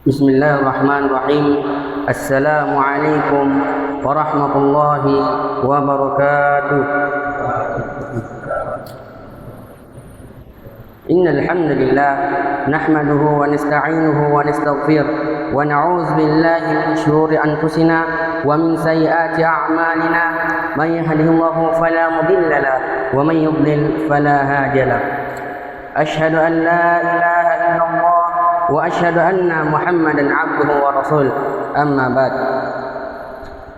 Bismillahirrahmanirrahim. Assalamualaikum warahmatullahi wabarakatuh. Innal hamdalillah nahmaduhu wa nasta'inuhu wa nastaghfiruh wa na'udzu billahi min shururi anfusina wa min sayyiati a'malina. May yahdihillahu fala mudilla lahu wa may yudlil fala hadiya lahu. Asyhadu an la ilaha illallah wa asyhadu anna Muhammadan abduhu wa rasul. Amma ba'd.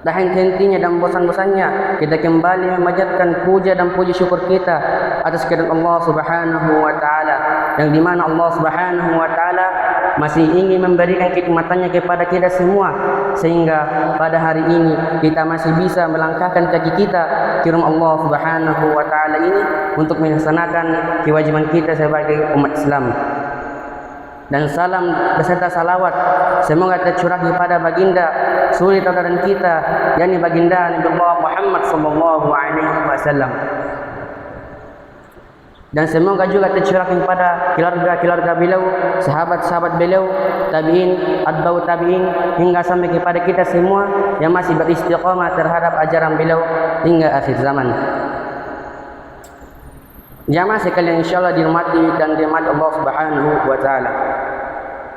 Tak henti-hentinya dan bosan-bosannya kita kembali memanjatkan puja dan puji syukur kita atas kehadirat Allah Subhanahu wa taala, yang di mana Allah Subhanahu wa taala masih ingin memberikan kenikmatannya kepada kita semua, sehingga pada hari ini kita masih bisa melangkahkan kaki kita ke rumah Allah Subhanahu wa taala ini untuk melaksanakan kewajiban kita sebagai umat Islam. Dan salam beserta salawat semoga tercurah kepada baginda suri tauladan kita, yakni baginda Nabi Muhammad sallallahu alaihi wasallam. Dan semoga juga tercurah kepada keluarga-keluarga beliau, sahabat-sahabat beliau, tabi'in, atba'ut tabi'in, hingga sampai kepada kita semua yang masih beristiqamah terhadap ajaran beliau hingga akhir zaman. Jamaah sekalian, insyaallah dirahmati dan dirahmati Allah Subhanahu wa taala.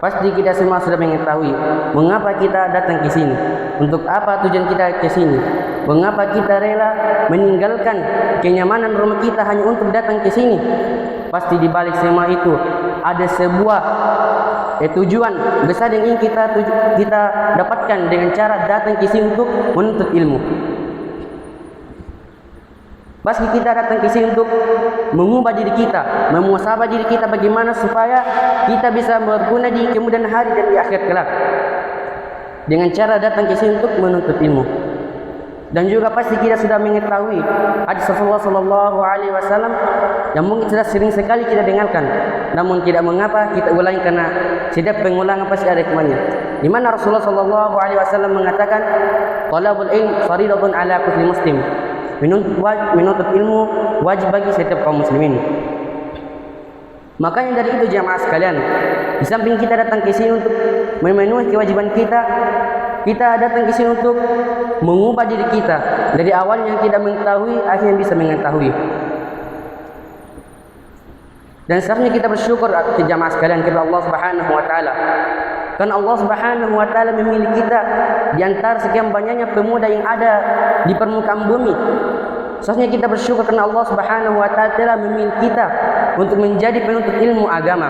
Pasti kita semua sudah mengetahui mengapa kita datang ke sini, untuk apa tujuan kita ke sini, mengapa kita rela meninggalkan kenyamanan rumah kita hanya untuk datang ke sini. Pasti di balik semua itu ada sebuah tujuan besar yang ingin kita dapatkan dengan cara datang ke sini untuk menuntut ilmu. Pasti kita datang ke sini untuk mengubah diri kita, memuhasabah diri kita bagaimana supaya kita bisa berguna di kemudian hari dan di akhir kelak. Dengan cara datang ke sini untuk menuntut ilmu. Dan juga pasti kita sudah mengetahui hadis Rasulullah sallallahu alaihi wasallam yang mungkin sudah sering sekali kita dengarkan, namun tidak mengapa kita ulangi karena setiap pengulangan pasti ada hikmahnya. Di mana Rasulullah sallallahu alaihi wasallam mengatakan, "Talabul ilm fardhatun ala kulli muslim." Menuntut ilmu wajib bagi setiap kaum muslimin. Makanya dari itu jamaah sekalian, di samping kita datang ke sini untuk memenuhi kewajiban kita, kita datang ke sini untuk mengubah diri kita dari awal yang tidak mengetahui akhirnya bisa mengetahui. Dan seharusnya kita bersyukur ke jamaah sekalian kepada Allah Subhanahu wa taala. Karena Allah Subhanahu wa taala memilih kita di antara sekian banyaknya pemuda yang ada di permukaan bumi. Seharusnya kita bersyukur karena Allah Subhanahu wa taala telah memilih kita untuk menjadi penuntut ilmu agama.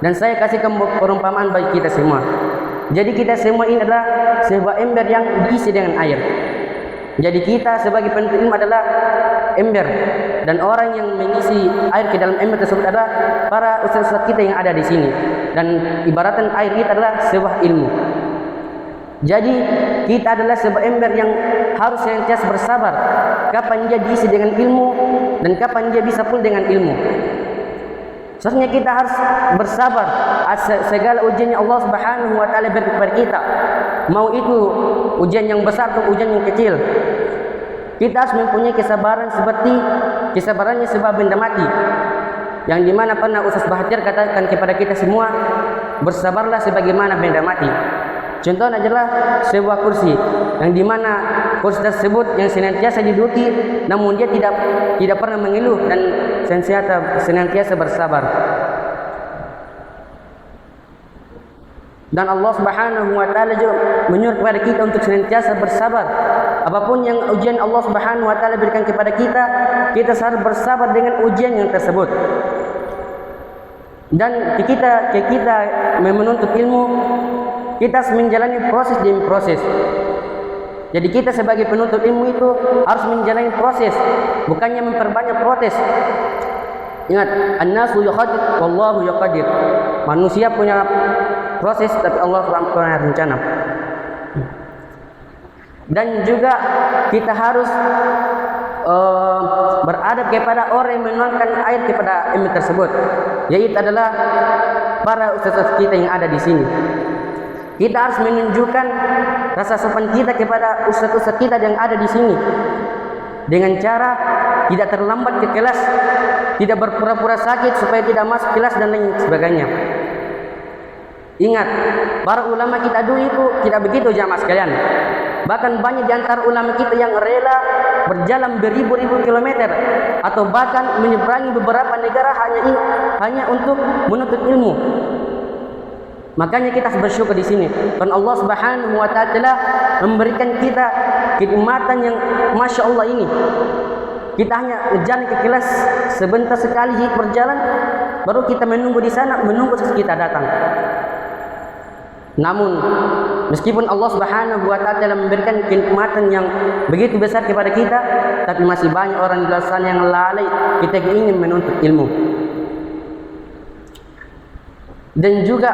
Dan saya kasihkan perumpamaan bagi kita semua. Jadi kita semua ini adalah sebuah ember yang diisi dengan air. Jadi kita sebagai penuntut ilmu adalah ember, dan orang yang mengisi air ke dalam ember tersebut adalah para ustaz-ustaz kita yang ada di sini. Dan ibaratkan air itu adalah sebuah ilmu. Jadi kita adalah sebuah ember yang harus senantiasa bersabar kapan dia diisi dengan ilmu dan kapan dia bisa full dengan ilmu. Seharusnya kita harus bersabar segala ujian yang Allah Subhanahu wa taala beri kepada kita. Mau itu ujian yang besar atau ujian yang kecil. Kita harus mempunyai kesabaran seperti kesabarannya sebab benda mati. Yang dimana pernah Ustaz Bahatir katakan kepada kita semua, bersabarlah sebagaimana benda mati. Contohnya adalah sebuah kursi, yang dimana kursi tersebut yang senantiasa diduduki, namun dia tidak pernah mengeluh dan senantiasa bersabar. Dan Allah Subhanahu wa taala juga menyuruh kepada kita untuk senantiasa bersabar. Apapun yang ujian Allah Subhanahu wa taala berikan kepada kita, kita harus bersabar dengan ujian yang tersebut. Dan kita menuntut ilmu, kita harus menjalani proses demi proses. Jadi kita sebagai penuntut ilmu itu harus menjalani proses, bukannya memperbanyak protes. Ingat, an-nasu yaqdir wallahu yaqdir. Manusia punya proses tapi Allah punya rencana. Dan juga kita harus beradab kepada orang yang menuangkan air kepada ember tersebut, yaitu adalah para ustaz kita yang ada di sini. Kita harus menunjukkan rasa sopan kita kepada ustaz-ustaz kita yang ada di sini dengan cara tidak terlambat ke kelas, tidak berpura-pura sakit supaya tidak masuk kelas dan lain sebagainya. Ingat, para ulama kita dulu itu tidak begitu jamaah sekalian. Bahkan banyak di antara ulama kita yang rela berjalan beribu-ribu kilometer atau bahkan menyeberangi beberapa negara hanya untuk menuntut ilmu. Makanya kita bersyukur di sini. Dan Allah Subhanahu wa taala telah memberikan kita kenikmatan yang Masya Allah ini. Kita hanya berjalan ke kelas sebentar sekali berjalan, baru kita menunggu di sana, menunggu kita datang. Namun meskipun Allah Subhanahu wa taala telah memberikan kenikmatan yang begitu besar kepada kita, tapi masih banyak orang di luar sana yang lalai ketika ingin menuntut ilmu. Dan juga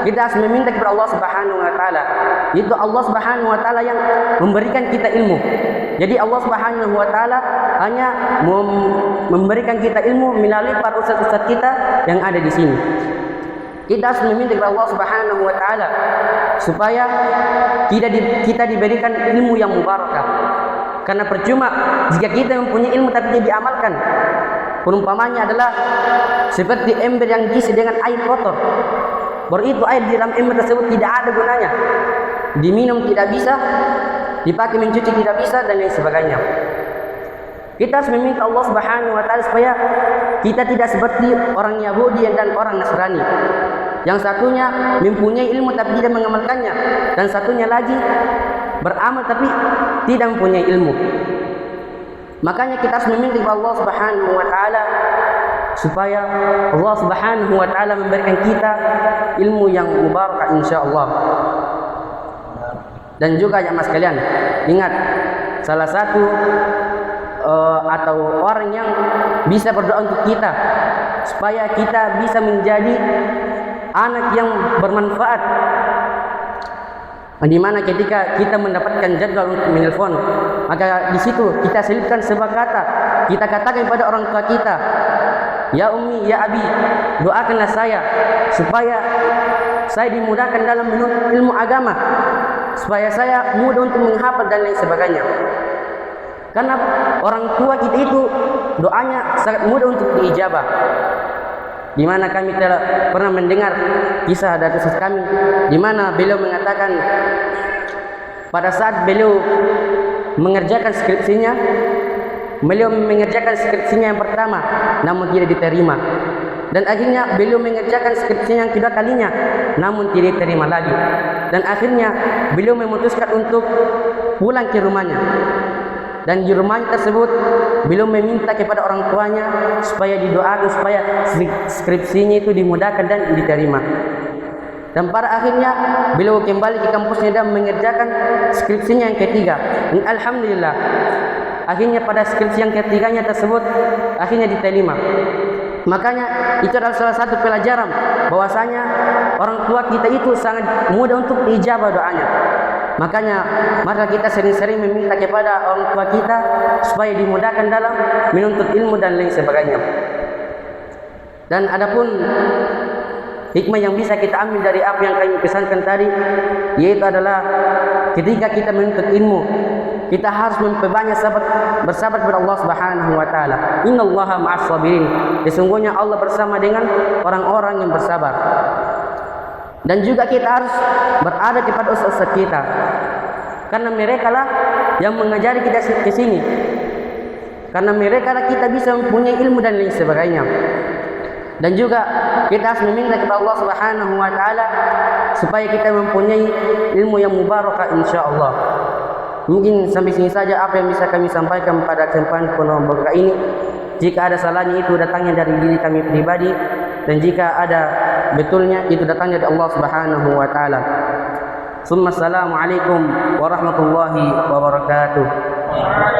kita harus meminta kepada Allah Subhanahu wa taala. Itu Allah Subhanahu wa taala yang memberikan kita ilmu. Jadi Allah Subhanahu wa taala hanya memberikan kita ilmu melalui para ustaz-ustaz kita yang ada di sini. Kita harus meminta kepada Allah Subhanahu wa taala supaya kita diberikan ilmu yang mubarakah. Karena percuma jika kita mempunyai ilmu tapi tidak diamalkan. Perumpamannya adalah seperti ember yang diisi dengan air kotor. Baru itu air di dalam ember tersebut tidak ada gunanya. Diminum tidak bisa, dipakai mencuci tidak bisa, dan lain sebagainya. Kita harus meminta Allah Subhanahu wa taala supaya kita tidak seperti orang Yahudi dan orang Nasrani. Yang satunya mempunyai ilmu tapi tidak mengamalkannya, dan satunya lagi beramal tapi tidak mempunyai ilmu. Makanya kita harus meminta kepada Allah Subhanahu wa taala supaya Allah Subhanahu wa taala memberikan kita ilmu yang mubarak insyaallah. Dan juga jamaah sekalian, ingat salah satu atau orang yang bisa berdoa untuk kita supaya kita bisa menjadi anak yang bermanfaat, di mana ketika kita mendapatkan jadwal untuk menelpon, maka di situ kita selipkan sebuah kata, kita katakan kepada orang tua kita, ya ummi, ya abi, doakanlah saya supaya saya dimudahkan dalam menuntut ilmu agama, supaya saya mudah untuk menghafal dan lain sebagainya. Karena orang tua kita itu doanya sangat mudah untuk diijabah. Di mana kami telah pernah mendengar kisah dari ustaz kami, di mana beliau mengatakan pada saat beliau mengerjakan skripsinya yang pertama, namun tidak diterima. Dan akhirnya beliau mengerjakan skripsinya yang kedua kalinya, namun tidak diterima lagi. Dan akhirnya beliau memutuskan untuk pulang ke rumahnya. Dan di rumahnya tersebut beliau meminta kepada orang tuanya supaya didoakan supaya skripsinya itu dimudahkan dan diterima. Dan pada akhirnya beliau kembali ke kampusnya dan mengerjakan skripsinya yang ketiga. Dan alhamdulillah akhirnya pada skripsi yang ketiganya tersebut akhirnya diterima. Makanya itu adalah salah satu pelajaran bahwasanya orang tua kita itu sangat mudah untuk diijabah doanya. Makanya maka kita sering-sering meminta kepada orang tua kita supaya dimudahkan dalam menuntut ilmu dan lain sebagainya. Dan adapun hikmah yang bisa kita ambil dari apa yang kami pesankan tadi, yaitu adalah ketika kita menuntut ilmu, kita harus memperbanyak bersabar kepada Allah Subhanahu wa taala. Innallaha ma'as sabirin. Sesungguhnya Allah bersama dengan orang-orang yang bersabar. Dan juga kita harus berada kepada ustaz-ustaz kita, karena mereka lah yang mengajari kita ke sini. Karena mereka lah kita bisa mempunyai ilmu dan lain sebagainya. Dan juga kita harus meminta kepada Allah Subhanahu wa taala supaya kita mempunyai ilmu yang mubarakah insyaallah. Mungkin sampai sini saja apa yang bisa kami sampaikan pada kesempatan penuh berkah ini. Jika ada salahnya itu datangnya dari diri kami pribadi, dan jika ada betulnya itu datangnya dari Allah Subhanahu wa taala. Assalamualaikum warahmatullahi wabarakatuh.